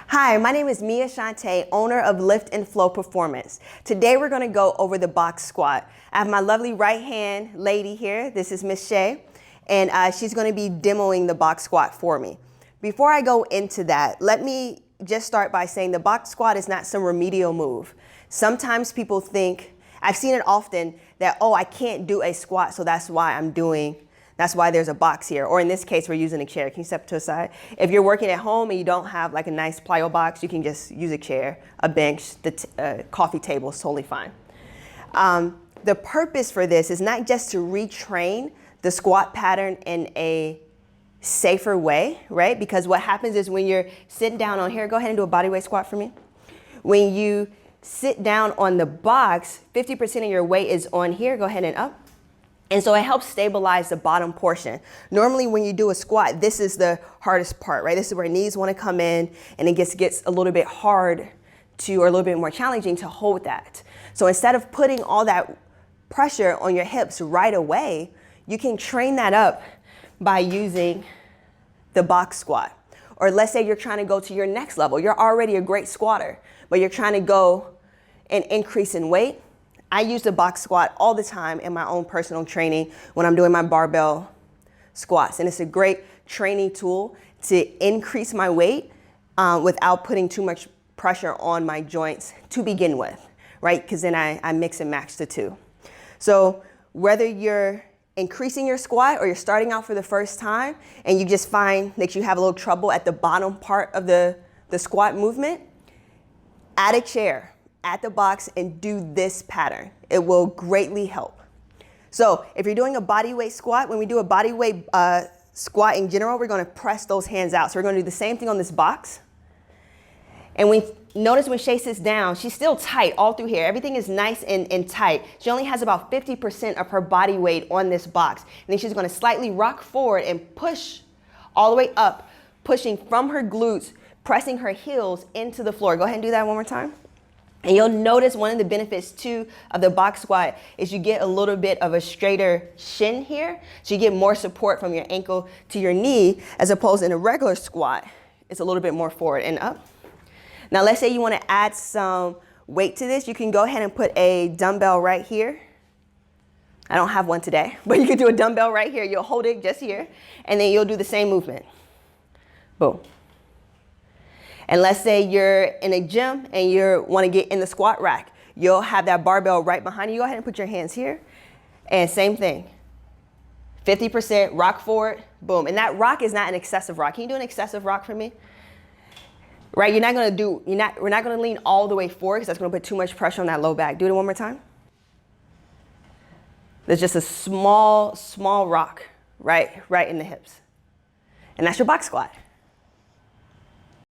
Hi, my name is Mia Shante, owner of Lift and Flow Performance. Today we're gonna go over the box squat. I have my lovely right hand lady here. This is Miss Shay, and she's gonna be demoing the box squat for me. Before I go into that, let me just start by saying the box squat is not some remedial move. Sometimes people think, I've seen it often, that, oh, I can't do a squat, so that's why there's a box here. Or in this case, we're using a chair. Can you step to the side? If you're working at home and you don't have like a nice plyo box, you can just use a chair, a bench, the coffee table is totally fine. The purpose for this is not just to retrain the squat pattern in a safer way, right? Because what happens is when you're sitting down on here, go ahead and do a bodyweight squat for me. When you sit down on the box, 50% of your weight is on here. Go ahead and up. And so it helps stabilize the bottom portion. Normally when you do a squat, this is the hardest part, right? This is where knees want to come in and it gets a little bit hard to, or a little bit more challenging to hold that. So instead of putting all that pressure on your hips right away, you can train that up by using the box squat. Or let's say you're trying to go to your next level. You're already a great squatter, but you're trying to go and increase in weight. I use the box squat all the time in my own personal training when I'm doing my barbell squats. And it's a great training tool to increase my weight without putting too much pressure on my joints to begin with, right? Because then I mix and match the two. So whether you're increasing your squat or you're starting out for the first time and you just find that you have a little trouble at the bottom part of the squat movement, add a chair at the box and do this pattern. It will greatly help. So if you're doing a body weight squat, when we do a body weight squat in general, we're gonna press those hands out. So we're gonna do the same thing on this box. And notice when Shay sits down, she's still tight all through here. Everything is nice and tight. She only has about 50% of her body weight on this box. And then she's gonna slightly rock forward and push all the way up, pushing from her glutes, pressing her heels into the floor. Go ahead and do that one more time. And you'll notice one of the benefits too of the box squat is you get a little bit of a straighter shin here. So you get more support from your ankle to your knee, as opposed in a regular squat, it's a little bit more forward and up. Now let's say you want to add some weight to this. You can go ahead and put a dumbbell right here. I don't have one today, but you can do a dumbbell right here. You'll hold it just here, and then you'll do the same movement. Boom. And let's say you're in a gym and you want to get in the squat rack. You'll have that barbell right behind you. Go ahead and put your hands here. And same thing. 50% rock forward, boom. And that rock is not an excessive rock. Can you do an excessive rock for me? Right, we're not gonna lean all the way forward because that's gonna put too much pressure on that low back. Do it one more time. There's just a small rock right in the hips. And that's your box squat.